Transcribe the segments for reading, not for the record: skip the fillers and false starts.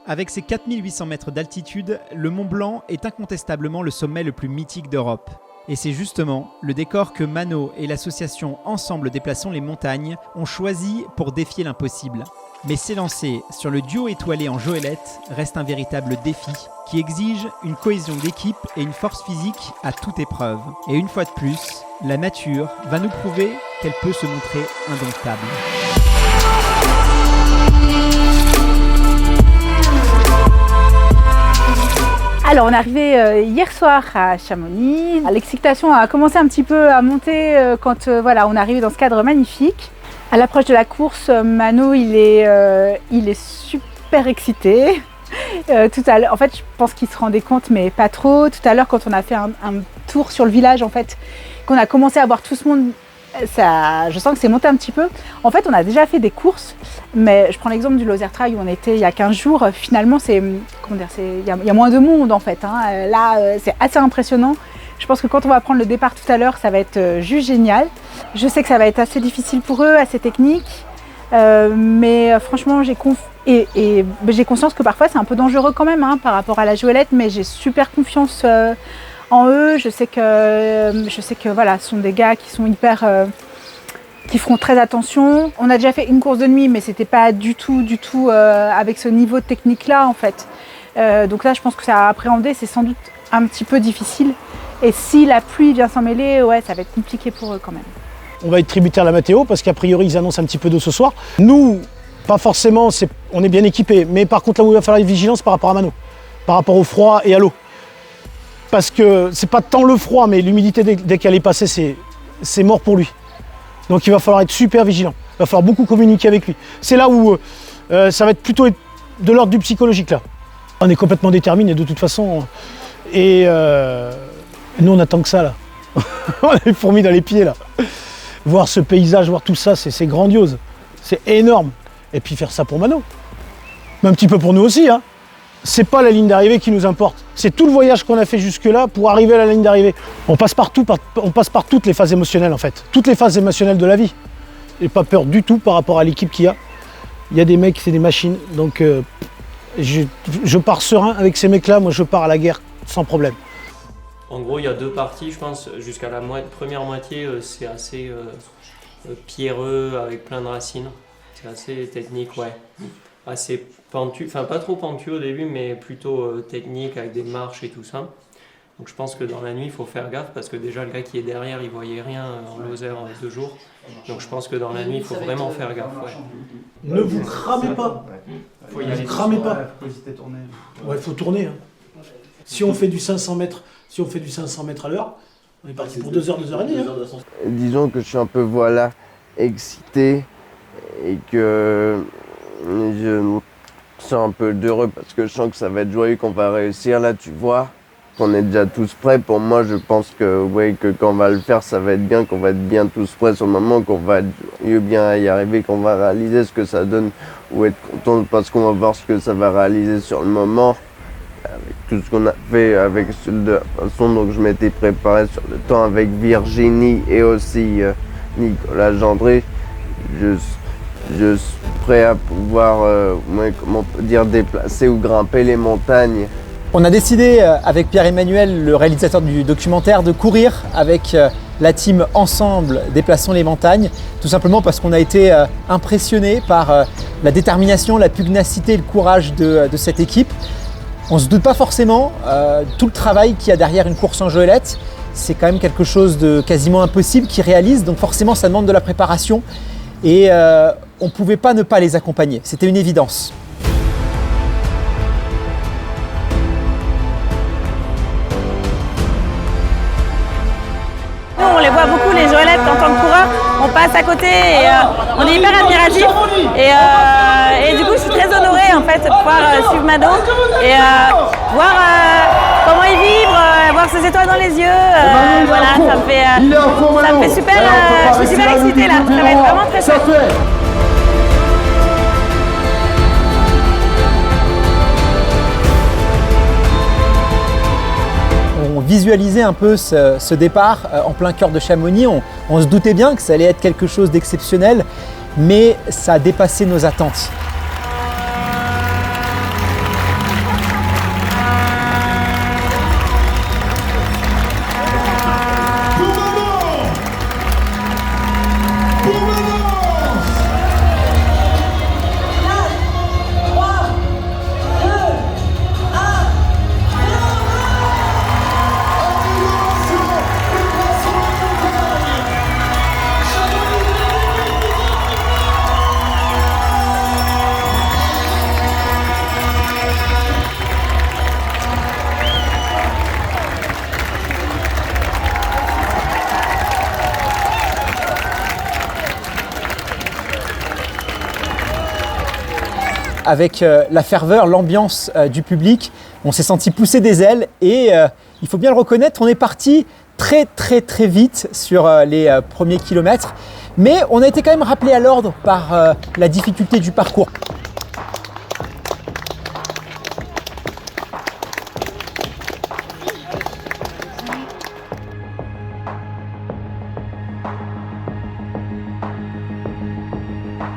Avec ses 4800 mètres d'altitude, le Mont Blanc est incontestablement le sommet le plus mythique d'Europe. Et c'est justement le décor que Mano et l'association Ensemble Déplaçons les Montagnes ont choisi pour défier l'impossible. Mais s'élancer sur le duo étoilé en Joëlette reste un véritable défi qui exige une cohésion d'équipe et une force physique à toute épreuve. Et une fois de plus, la nature va nous prouver qu'elle peut se montrer indomptable. Alors on est arrivé hier soir à Chamonix. L'excitation a commencé un petit peu à monter quand on est arrivé dans ce cadre magnifique. À l'approche de la course, Mano il est super excité. Tout à l'heure, en fait je pense qu'il se rendait compte mais pas trop. Tout à l'heure quand on a fait un tour sur le village, en fait, qu'on a commencé à voir tout ce monde, je sens que c'est monté un petit peu. En fait on a déjà fait des courses, mais je prends l'exemple du Lozère Trail où on était il y a 15 jours. Finalement il y a moins de monde en fait. Là c'est assez impressionnant. Je pense que quand on va prendre le départ tout à l'heure, ça va être juste génial. Je sais que ça va être assez difficile pour eux, assez technique, mais franchement j'ai conscience que parfois c'est un peu dangereux quand même par rapport à la Joëlette, mais j'ai super confiance en eux. Je sais que voilà, ce sont des gars qui sont qui feront très attention. On a déjà fait une course de nuit, mais c'était pas du tout avec ce niveau de technique là en fait. Donc là je pense que ça à appréhender, c'est sans doute un petit peu difficile. Et si la pluie vient s'en mêler, ouais, ça va être compliqué pour eux quand même. On va être tributaire de la météo parce qu'a priori ils annoncent un petit peu d'eau ce soir. Nous, pas forcément, on est bien équipés, mais par contre là où il va falloir une vigilance par rapport à Mano, par rapport au froid et à l'eau. Parce que c'est pas tant le froid, mais l'humidité dès qu'elle est passée, c'est mort pour lui. Donc il va falloir être super vigilant, il va falloir beaucoup communiquer avec lui. C'est là où ça va être plutôt de l'ordre du psychologique là. On est complètement déterminés de toute façon. Et nous on attend que ça là. On a les fourmis dans les pieds là. Voir ce paysage, voir tout ça, c'est grandiose. C'est énorme. Et puis faire ça pour Mano. Mais un petit peu pour nous aussi. C'est pas la ligne d'arrivée qui nous importe. C'est tout le voyage qu'on a fait jusque-là pour arriver à la ligne d'arrivée. On passe par toutes les phases émotionnelles en fait. Toutes les phases émotionnelles de la vie. J'ai pas peur du tout par rapport à l'équipe qu'il y a. Il y a des mecs, c'est des machines. Donc je pars serein avec ces mecs-là. Moi je pars à la guerre sans problème. En gros, il y a deux parties, je pense. Jusqu'à la première moitié, c'est assez pierreux, avec plein de racines. C'est assez technique, ouais. Assez pentu, enfin pas trop pentu au début, mais plutôt technique, avec des marches et tout ça. Donc je pense que dans la nuit, il faut faire gaffe, parce que déjà, le gars qui est derrière, il voyait rien en Lozère en 2 jours. Donc je pense que dans la nuit, il faut vraiment faire gaffe, ouais. Ne vous cramez pas. Ne vous cramez pas. Ouais, il faut tourner. Si on fait du 500 mètres, à l'heure, on est parti pour 2 heures, 2 heures et demie. Disons que je suis un peu excité et que je me sens un peu heureux parce que je sens que ça va être joyeux, qu'on va réussir. Là, tu vois, qu'on est déjà tous prêts. Pour moi, je pense que quand on va le faire, ça va être bien, qu'on va être bien tous prêts sur le moment, qu'on va bien y arriver, qu'on va réaliser ce que ça donne ou être content parce qu'on va voir ce que ça va réaliser sur le moment. Avec tout ce qu'on a fait avec de la façon dont je m'étais préparé sur le temps avec Virginie et aussi Nicolas Gendré, je suis prêt à pouvoir déplacer ou grimper les montagnes. On a décidé avec Pierre-Emmanuel, le réalisateur du documentaire, de courir avec la team Ensemble Déplaçons les Montagnes, tout simplement parce qu'on a été impressionné par la détermination, la pugnacité et le courage de cette équipe. On ne se doute pas forcément tout le travail qu'il y a derrière une course en Joëlette. C'est quand même quelque chose de quasiment impossible qu'ils réalisent, donc forcément ça demande de la préparation et on ne pouvait pas ne pas les accompagner, c'était une évidence. Nous, on les voit beaucoup, les Joëlettes, en tant que coureurs, on passe à côté et on est hyper admiratifs. Et du coup, je suis très honorée en fait, de pouvoir suivre Mano et voir comment il vibre, voir ses étoiles dans les yeux. Voilà, ça me fait super, je suis super excitée là, ça va être vraiment très chouette. On visualisait un peu ce départ en plein cœur de Chamonix. On se doutait bien que ça allait être quelque chose d'exceptionnel, mais ça a dépassé nos attentes. avec la ferveur, l'ambiance du public. On s'est senti pousser des ailes et il faut bien le reconnaître, on est parti très vite sur les premiers kilomètres. Mais on a été quand même rappelé à l'ordre par la difficulté du parcours.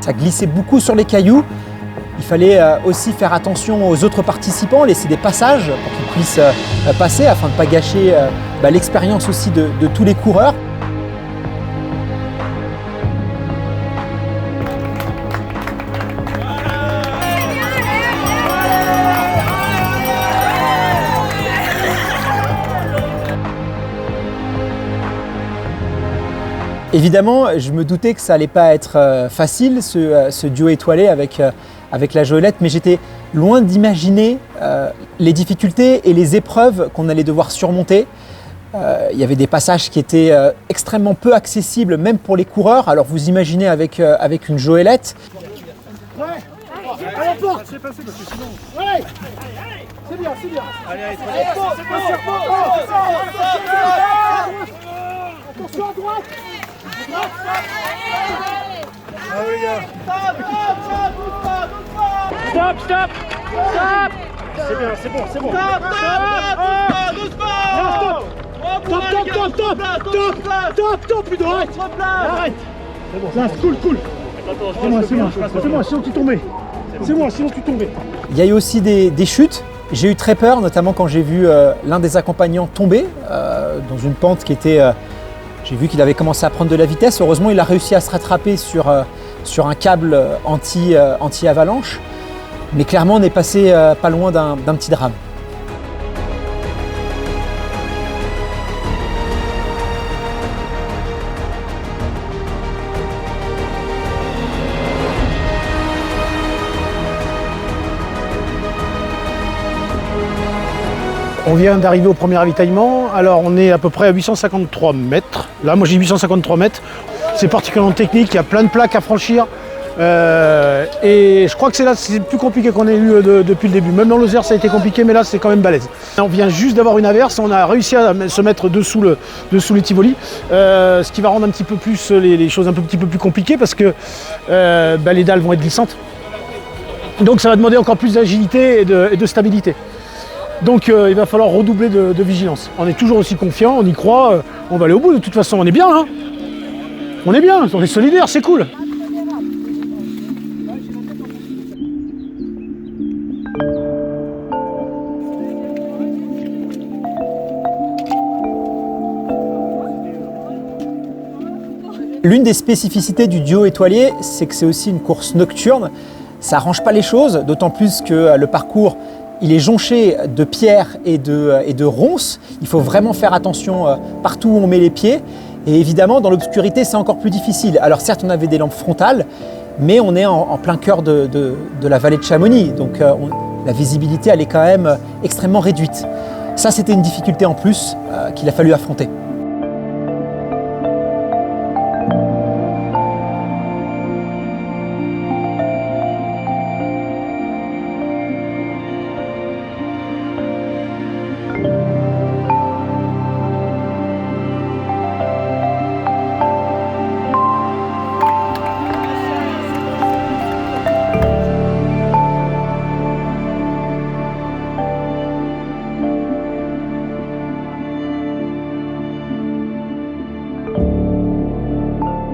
Ça glissait beaucoup sur les cailloux. Il fallait aussi faire attention aux autres participants, laisser des passages pour qu'ils puissent passer afin de ne pas gâcher l'expérience aussi de tous les coureurs. Évidemment, je me doutais que ça allait pas être facile, ce duo étoilé avec la Joëlette, mais j'étais loin d'imaginer les difficultés et les épreuves qu'on allait devoir surmonter. Il y avait des passages qui étaient extrêmement peu accessibles, même pour les coureurs. Alors vous imaginez avec une Joëlette. Ouais, à la porte. C'est passé parce que sinon. Ouais. C'est bien, c'est bien. Allez, attention à droite. Stop. C'est bien, c'est bon. Stop. Top, plus de arrête. Arrête. C'est bon. Cool. C'est moi, sinon tu tombais. Il y a eu aussi des chutes. J'ai eu très peur, notamment quand j'ai vu l'un des accompagnants tomber dans une pente qui était... J'ai vu qu'il avait commencé à prendre de la vitesse. Heureusement, il a réussi à se rattraper sur un câble anti-avalanche. Mais clairement, on est passé pas loin d'un petit drame. On vient d'arriver au premier ravitaillement, alors on est à peu près à 853 mètres. Là, moi j'ai 853 mètres. C'est particulièrement technique, il y a plein de plaques à franchir. Et je crois que c'est le plus compliqué qu'on ait eu depuis le début. Même dans Lozère, ça a été compliqué, mais là, c'est quand même balèze. On vient juste d'avoir une averse, on a réussi à se mettre dessous les Tivoli, ce qui va rendre un petit peu plus les choses un petit peu plus compliquées parce que les dalles vont être glissantes. Donc ça va demander encore plus d'agilité et de stabilité. Donc il va falloir redoubler de vigilance. On est toujours aussi confiant, on y croit, on va aller au bout de toute façon, on est bien là. On est solidaires, c'est cool. L'une des spécificités du duo étoilé, c'est que c'est aussi une course nocturne. Ça n'arrange pas les choses, d'autant plus que le parcours il est jonché de pierres et de ronces. Il faut vraiment faire attention partout où on met les pieds. Et évidemment, dans l'obscurité, c'est encore plus difficile. Alors certes, on avait des lampes frontales, mais on est en plein cœur de la vallée de Chamonix. Donc la visibilité, elle est quand même extrêmement réduite. Ça, c'était une difficulté en plus qu'il a fallu affronter.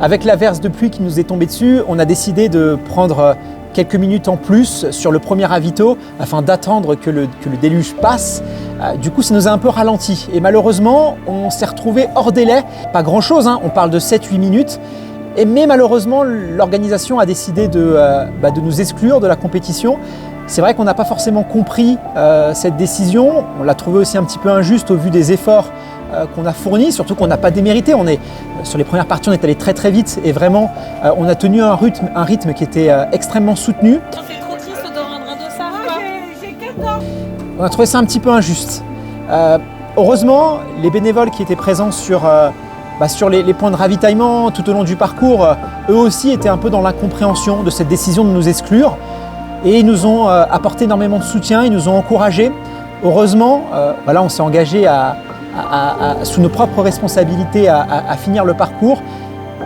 Avec l'averse de pluie qui nous est tombée dessus, on a décidé de prendre quelques minutes en plus sur le premier ravito afin d'attendre que le déluge passe. Du coup, ça nous a un peu ralenti et malheureusement, on s'est retrouvé hors délai. Pas grand-chose, hein, on parle de 7-8 minutes. Mais malheureusement, l'organisation a décidé de nous exclure de la compétition. C'est vrai qu'on n'a pas forcément compris cette décision. On l'a trouvé aussi un petit peu injuste au vu des efforts qu'on a fournis, surtout qu'on n'a pas démérité. Sur les premières parties, on est allé très vite et vraiment, on a tenu un rythme qui était extrêmement soutenu. C'est trop triste de rendre un dossard. J'ai 4 ans. On a trouvé ça un petit peu injuste. Heureusement, les bénévoles qui étaient présents sur les points de ravitaillement tout au long du parcours, eux aussi étaient un peu dans l'incompréhension de cette décision de nous exclure. et ils nous ont apporté énormément de soutien, ils nous ont encouragés. Heureusement, voilà, on s'est engagé sous nos propres responsabilités à finir le parcours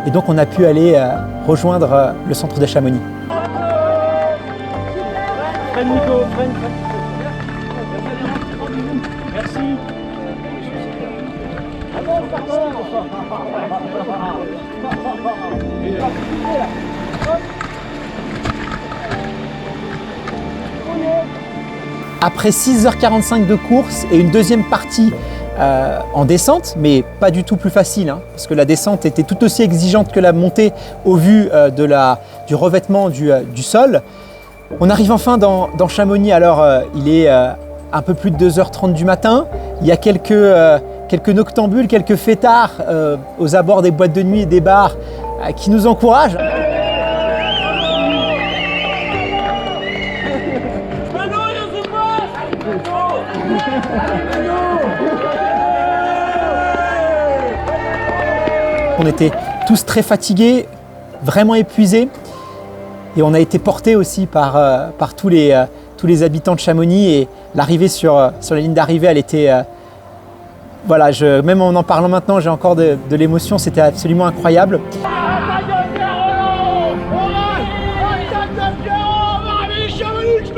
et donc on a pu aller rejoindre le centre de Chamonix. Merci. Après 6h45 de course et une deuxième partie en descente, mais pas du tout plus facile, hein, parce que la descente était tout aussi exigeante que la montée au vu du revêtement du sol. On arrive enfin dans Chamonix, alors il est un peu plus de 2h30 du matin. Il y a quelques noctambules, quelques fêtards aux abords des boîtes de nuit et des bars qui nous encouragent. On était tous très fatigués, vraiment épuisés et on a été portés aussi par tous les habitants de Chamonix et l'arrivée sur la ligne d'arrivée, elle était... voilà, même en parlant maintenant, j'ai encore de l'émotion, c'était absolument incroyable. Chamonix,